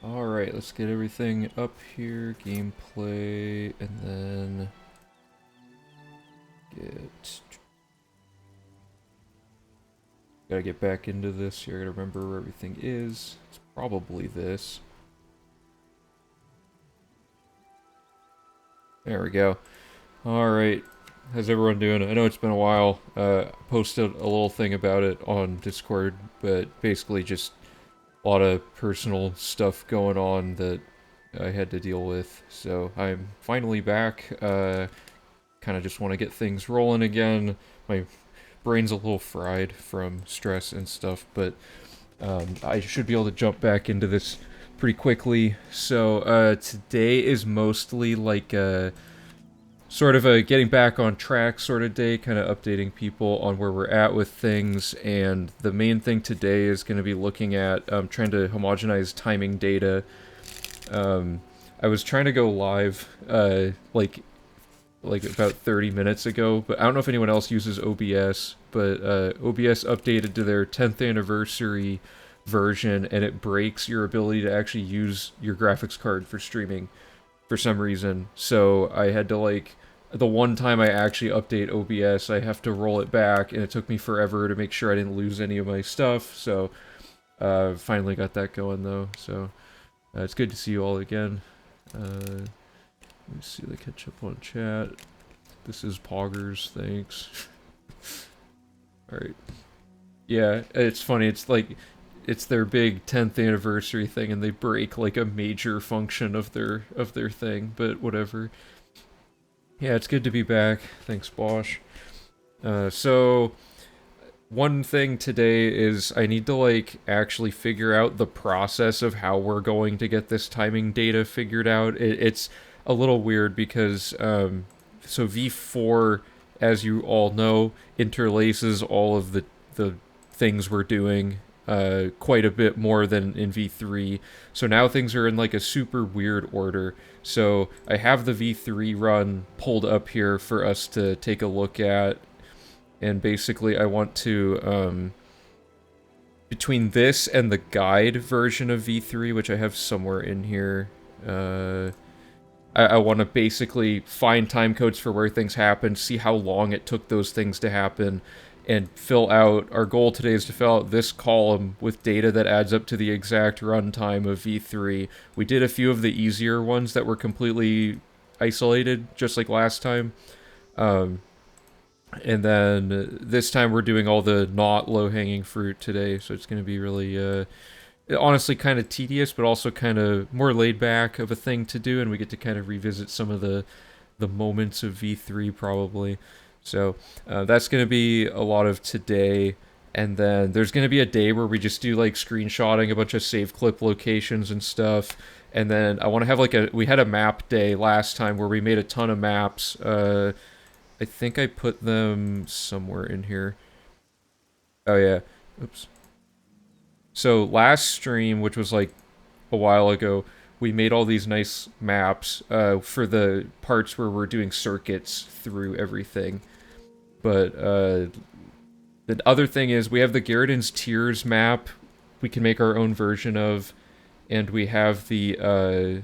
Alright, let's get everything up here, gameplay, and then get... Gotta get back into this here, I gotta remember where everything is. It's probably this. There we go. Alright, how's everyone doing? I know it's been a while. Posted a little thing about it on Discord, but basically just a lot of personal stuff going on that I had to deal with. So I'm finally back. Kind of just want to get things rolling again. My brain's a little fried from stress and stuff, but I should be able to jump back into this pretty quickly. So today is mostly like a sort of a getting back on track sort of day, kind of updating people on where we're at with things. And the main thing today is going to be looking at trying to homogenize timing data. I was trying to go live like about 30 minutes ago, but I don't know if anyone else uses OBS, but OBS updated to their 10th anniversary version, and it breaks your ability to actually use your graphics card for streaming for some reason. So I had to like, the one time I actually update OBS, I have to roll it back, and it took me forever to make sure I didn't lose any of my stuff. So finally got that going though. So it's good to see you all again. Let me see the catch up on chat. This is Poggers, thanks. Alright. Yeah, it's funny, it's like it's their big 10th anniversary thing and they break like a major function of their thing, but whatever. Yeah, it's good to be back. Thanks, Bosch. So one thing today is I need to like actually figure out the process of how we're going to get this timing data figured out. It's a little weird because so V4, as you all know, interlaces all of the things we're doing quite a bit more than in V3. So now things are in like a super weird order. So I have the V3 run pulled up here for us to take a look at, and basically I want to between this and the guide version of V3, which I have somewhere in here, I want to basically find time codes for where things happen, see how long it took those things to happen, and fill out. Our goal today is to fill out this column with data that adds up to the exact runtime of V3. We did a few of the easier ones that were completely isolated, just like last time. And then this time we're doing all the not low-hanging fruit today, so it's going to be really, honestly, kind of tedious, but also kind of more laid back of a thing to do, and we get to kind of revisit some of the moments of V3 probably. So that's going to be a lot of today. And then there's going to be a day where we just do like screenshotting a bunch of save clip locations and stuff. And then I want to have like we had a map day last time where we made a ton of maps. I think I put them somewhere in here. Oh yeah. Oops. So last stream, which was like a while ago, we made all these nice maps for the parts where we're doing circuits through everything. But the other thing is we have the Garridan's Tears map we can make our own version of, and we have the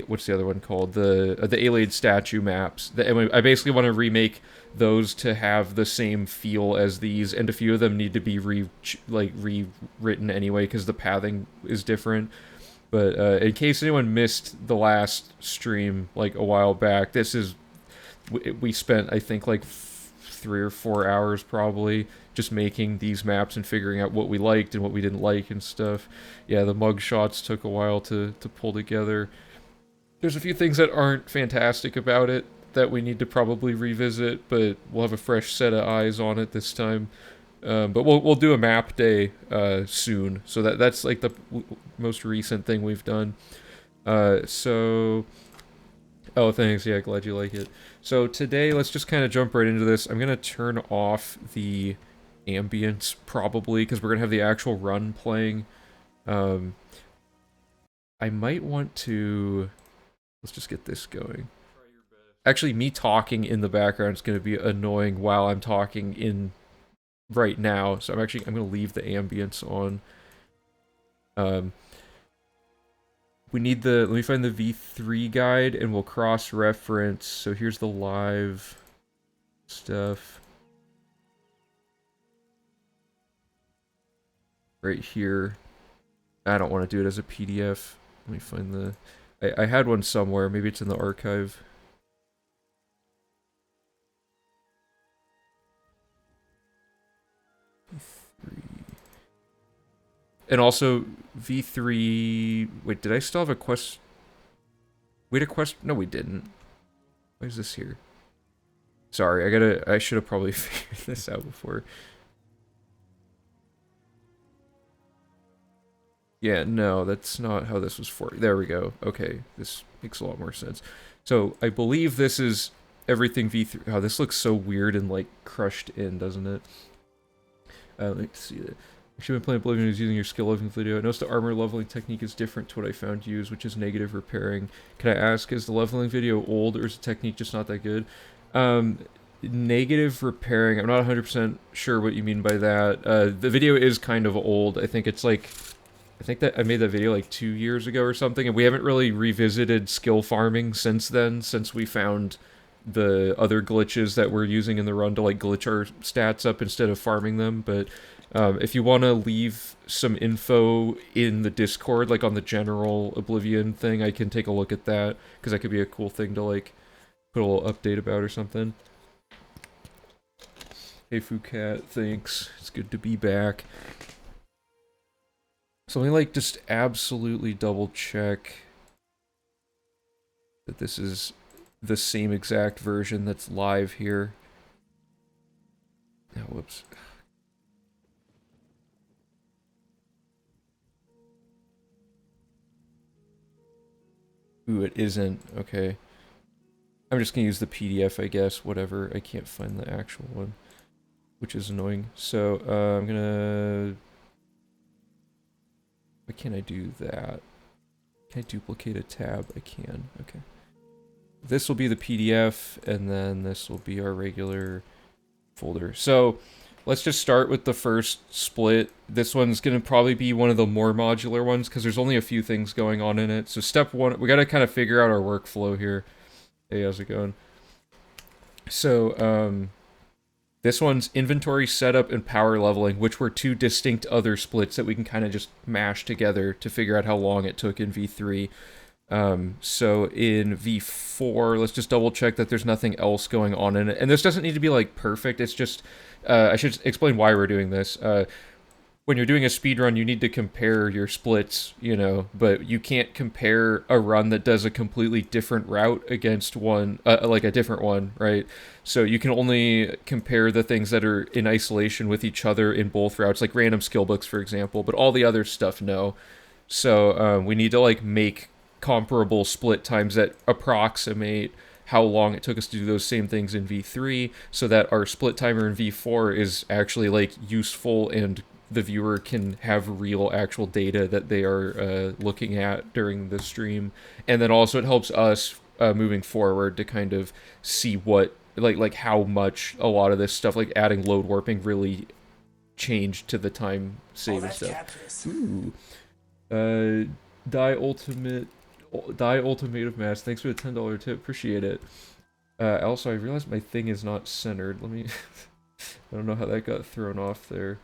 what's the other one called? The Alien statue maps. And I basically want to remake those to have the same feel as these, and a few of them need to be rewritten anyway because the pathing is different. But in case anyone missed the last stream like a while back, this is we spent I think like 3 or 4 hours probably just making these maps and figuring out what we liked and what we didn't like and stuff. Yeah, the mug shots took a while to pull together. There's a few things that aren't fantastic about it that we need to probably revisit, but we'll have a fresh set of eyes on it this time. But we'll do a map day soon, so that's like the most recent thing we've done. So, oh, thanks. Yeah, glad you like it. So today, let's just kind of jump right into this. I'm gonna turn off the ambience probably because we're gonna have the actual run playing. I might want to. Let's just get this going. Actually, me talking in the background is going to be annoying while I'm talking in right now. So I'm going to leave the ambience on. Um, we need the, let me find the V3 guide and we'll cross-reference. So here's the live stuff. Right here. I don't want to do it as a PDF. Let me find the, I had one somewhere. Maybe it's in the archive. And also, V3... Wait, did I still have a quest? Wait, a quest? No, we didn't. Why is this here? Sorry, I should have probably figured this out before. Yeah, no, that's not how this was for. There we go. Okay, this makes a lot more sense. So, I believe this is everything V3... Oh, this looks so weird and, like, crushed in, doesn't it? Let's see that. Actually, been playing Oblivion is using your skill leveling video. I noticed the armor leveling technique is different to what I found used, which is negative repairing. Can I ask, is the leveling video old or is the technique just not that good? Negative repairing, I'm not 100% sure what you mean by that. The video is kind of old. I think it's like, I think that I made that video like 2 years ago or something, and we haven't really revisited skill farming since then, since we found the other glitches that we're using in the run to like glitch our stats up instead of farming them. But if you want to leave some info in the Discord, like on the general Oblivion thing, I can take a look at that, because that could be a cool thing to like put a little update about or something. Hey Fucat, thanks. It's good to be back. So let me like just absolutely double check that this is the same exact version that's live here. Oh, whoops. Ooh, it isn't. Okay. I'm just gonna use the PDF, I guess. Whatever. I can't find the actual one, which is annoying. So, I'm gonna... Why can't I do that? Can I duplicate a tab? I can. Okay. This will be the PDF, and then this will be our regular folder. So, let's just start with the first split. This one's going to probably be one of the more modular ones, because there's only a few things going on in it. So step one, we got to kind of figure out our workflow here. Hey, how's it going? So, this one's inventory setup and power leveling, which were two distinct other splits that we can kind of just mash together to figure out how long it took in V3. So in V4, let's just double check that there's nothing else going on in it. And this doesn't need to be like perfect, it's just, I should explain why we're doing this. When you're doing a speed run, you need to compare your splits, you know, but you can't compare a run that does a completely different route against one, like a different one, right? So you can only compare the things that are in isolation with each other in both routes, like random skill books, for example, but all the other stuff, no. So we need to like make comparable split times that approximate how long it took us to do those same things in V3, so that our split timer in V4 is actually like useful and the viewer can have real actual data that they are looking at during the stream. And then also it helps us moving forward to kind of see what like how much a lot of this stuff, like adding load warping, really changed to the time save and stuff. Ooh. Die Ultimative Mass, thanks for the $10 tip, appreciate it. Also, I realized my thing is not centered. Let me... I don't know how that got thrown off there.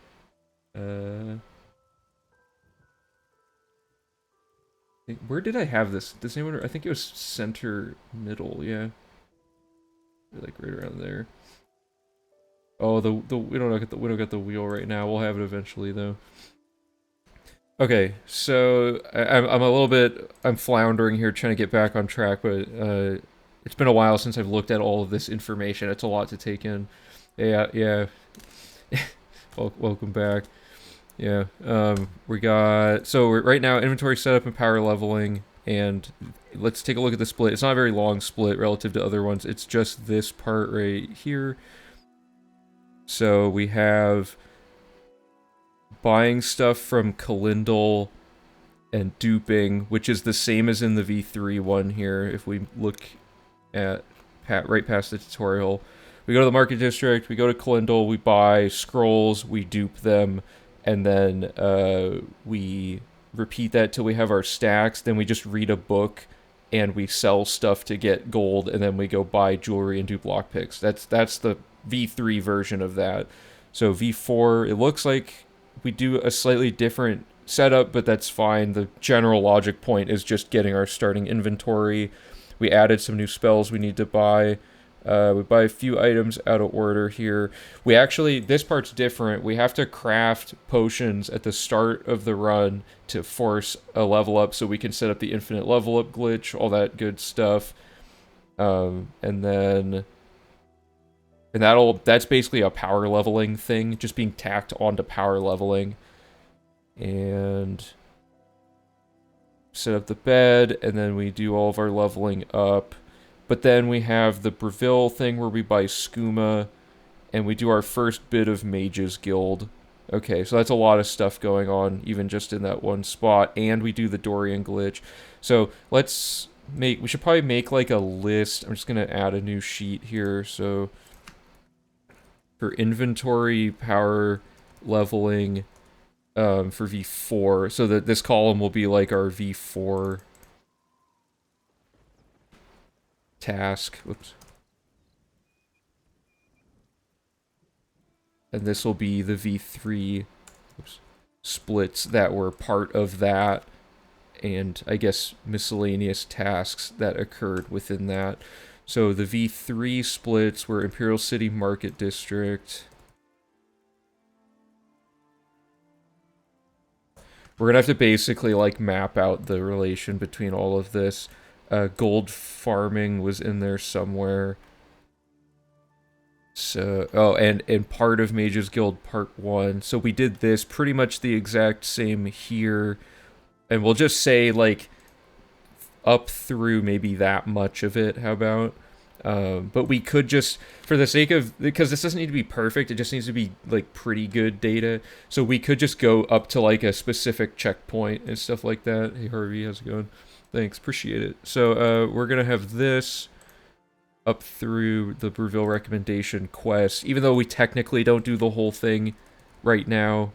Where did I have this? Does anyone... I think it was center middle, yeah. Like right around there. Oh, we don't get the wheel right now. We'll have it eventually, though. Okay, so I'm a little bit, I'm floundering here trying to get back on track, but it's been a while since I've looked at all of this information. It's a lot to take in. Yeah. Welcome back. Yeah, we got, so right now, inventory setup and power leveling, and let's take a look at the split. It's not a very long split relative to other ones. It's just this part right here. So we have buying stuff from Kalindal and duping, which is the same as in the V3 one here. If we look at right past the tutorial, we go to the market district, we go to Kalindal, we buy scrolls, we dupe them, and then we repeat that till we have our stacks. Then we just read a book and we sell stuff to get gold, and then we go buy jewelry and do block picks. That's the V3 version of that. So V4, it looks like we do a slightly different setup, but that's fine. The general logic point is just getting our starting inventory. We added some new spells we need to buy. We buy a few items out of order here. We actually, this part's different. We have to craft potions at the start of the run to force a level up so we can set up the infinite level up glitch, all that good stuff. And that's basically a power leveling thing, just being tacked onto power leveling. And set up the bed, and then we do all of our leveling up. But then we have the Breville thing where we buy skooma, and we do our first bit of Mage's Guild. Okay, so that's a lot of stuff going on, even just in that one spot. And we do the Dorian glitch. So we should probably make like a list. I'm just going to add a new sheet here. So for inventory, power leveling for V4. So that this column will be like our V4 task. Whoops. And this will be the V3 splits that were part of that, and I guess miscellaneous tasks that occurred within that. So the V3 splits were Imperial City Market District. We're gonna have to basically like map out the relation between all of this. Gold farming was in there somewhere. So, oh, and part of Mage's Guild Part 1. So we did this pretty much the exact same here. And we'll just say, like, up through maybe that much of it, how about? But we could just, for the sake of, because this doesn't need to be perfect, it just needs to be, like, pretty good data. So we could just go up to, like, a specific checkpoint and stuff like that. Hey, Harvey, how's it going? Thanks, appreciate it. So, we're gonna have this up through the Breville recommendation quest. Even though we technically don't do the whole thing right now,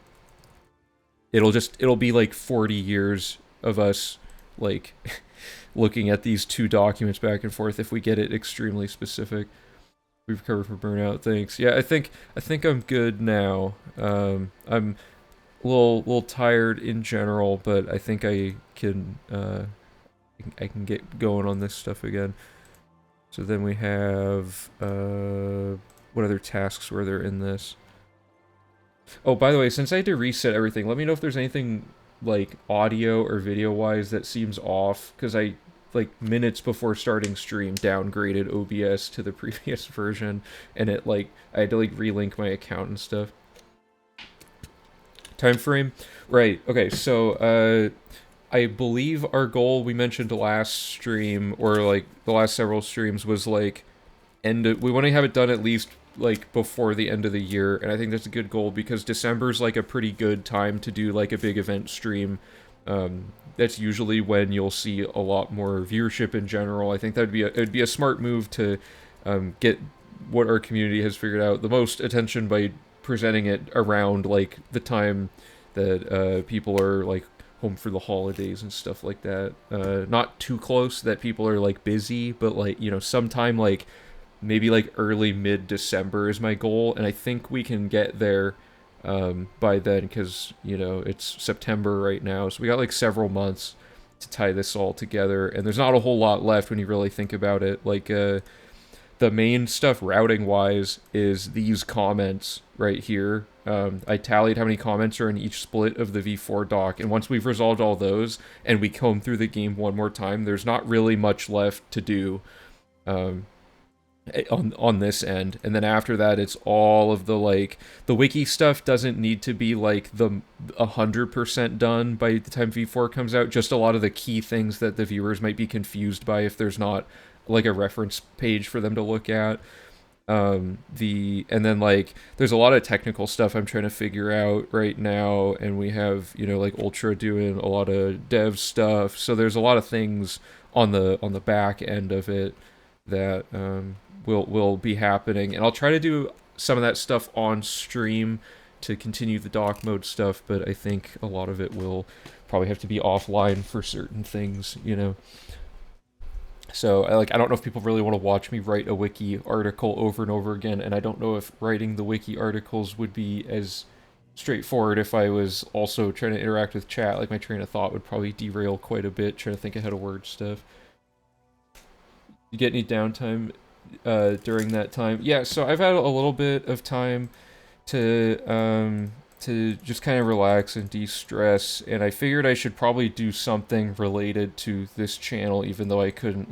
it'll be like 40 years of us, like, looking at these two documents back and forth if we get it extremely specific. We've recovered from burnout, thanks. Yeah, I think I'm good now. I'm a little tired in general, but I think I can get going on this stuff again. So then we have, what other tasks were there in this? Oh, by the way, since I had to reset everything, let me know if there's anything, like, audio or video-wise that seems off, because I, like, minutes before starting stream, downgraded OBS to the previous version, and it, like, I had to, like, relink my account and stuff. Time frame? Right, okay, so, I believe our goal we mentioned last stream, or like the last several streams, was like we want to have it done at least like before the end of the year, and I think that's a good goal because December's like a pretty good time to do like a big event stream. That's usually when you'll see a lot more viewership in general. I think it'd be a smart move to get what our community has figured out the most attention by presenting it around like the time that people are like home for the holidays and stuff like that. Not too close that people are like busy, but like, you know, sometime like maybe like early mid-December is my goal, and I think we can get there by then because, you know, it's September right now, so we got like several months to tie this all together, and there's not a whole lot left when you really think about it. Like the main stuff routing wise is these comments right here. I tallied how many comments are in each split of the V4 doc, and once we've resolved all those and we comb through the game one more time, there's not really much left to do on this end. And then after that, it's all of the, like, the wiki stuff doesn't need to be like the 100% done by the time V4 comes out, just a lot of the key things that the viewers might be confused by if there's not like a reference page for them to look at. And then like there's a lot of technical stuff I'm trying to figure out right now, and we have, you know, like Ultra doing a lot of dev stuff, so there's a lot of things on the back end of it that will be happening, and I'll try to do some of that stuff on stream to continue the dock mode stuff, but I think a lot of it will probably have to be offline for certain things, you know. So I don't know if people really want to watch me write a wiki article over and over again, and I don't know if writing the wiki articles would be as straightforward if I was also trying to interact with chat. Like my train of thought would probably derail quite a bit trying to think of how to word stuff. You get any downtime during that time? Yeah, so I've had a little bit of time to just kind of relax and de-stress, and I figured I should probably do something related to this channel, even though I didn't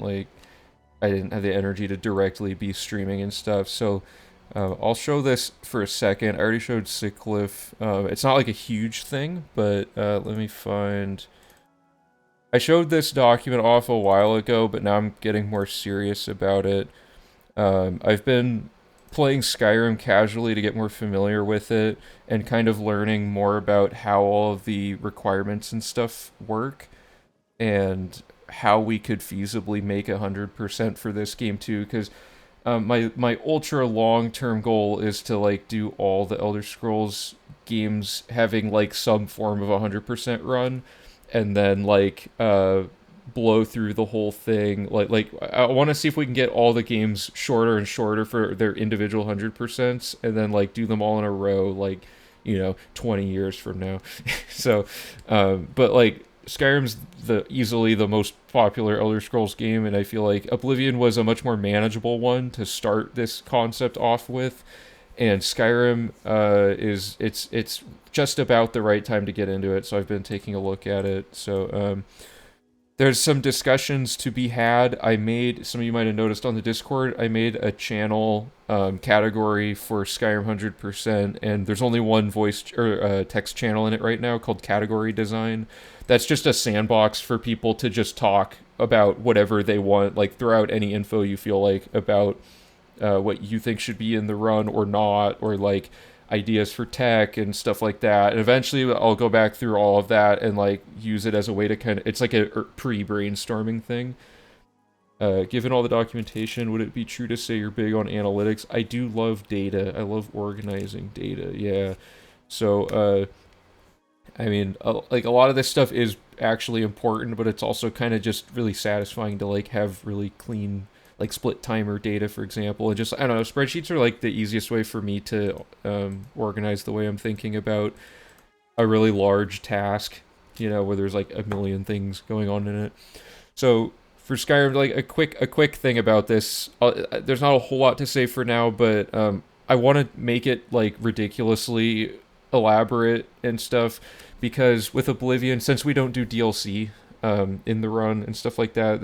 have the energy to directly be streaming and stuff. So I'll show this for a second. I already showed Sickliff. It's not like a huge thing, but let me find. I showed this document off a while ago, but now I'm getting more serious about it. I've been playing Skyrim casually to get more familiar with it and kind of learning more about how all of the requirements and stuff work and how we could feasibly make 100% for this game too, because my ultra long-term goal is to like do all the Elder Scrolls games having like some form of 100% run, and then like blow through the whole thing. Like I want to see if we can get all the games shorter and shorter for their individual 100%, and then like do them all in a row, like, you know, 20 years from now. So but like Skyrim's easily the most popular Elder Scrolls game, and I feel like Oblivion was a much more manageable one to start this concept off with, and Skyrim it's just about the right time to get into it. So I've been taking a look at it. So there's some discussions to be had. Some of you might have noticed on the Discord, I made a channel category for Skyrim 100%, and there's only one voice or text channel in it right now called Category Design. That's just a sandbox for people to just talk about whatever they want, like throw out any info you feel like about what you think should be in the run or not, or like ideas for tech and stuff like that. And eventually I'll go back through all of that and like use it as a way to kind of, it's like a pre-brainstorming thing. Given all the documentation, would it be true to say you're big on analytics? I do love data. I love organizing data. Yeah. So I mean, like a lot of this stuff is actually important, but it's also kind of just really satisfying to like have really clean, like split timer data, for example. And just, I don't know, spreadsheets are like the easiest way for me to organize the way I'm thinking about a really large task, you know, where there's like a million things going on in it. So for Skyrim, like a quick thing about this, there's not a whole lot to say for now, but I want to make it like ridiculously elaborate and stuff, because with Oblivion, since we don't do DLC in the run and stuff like that,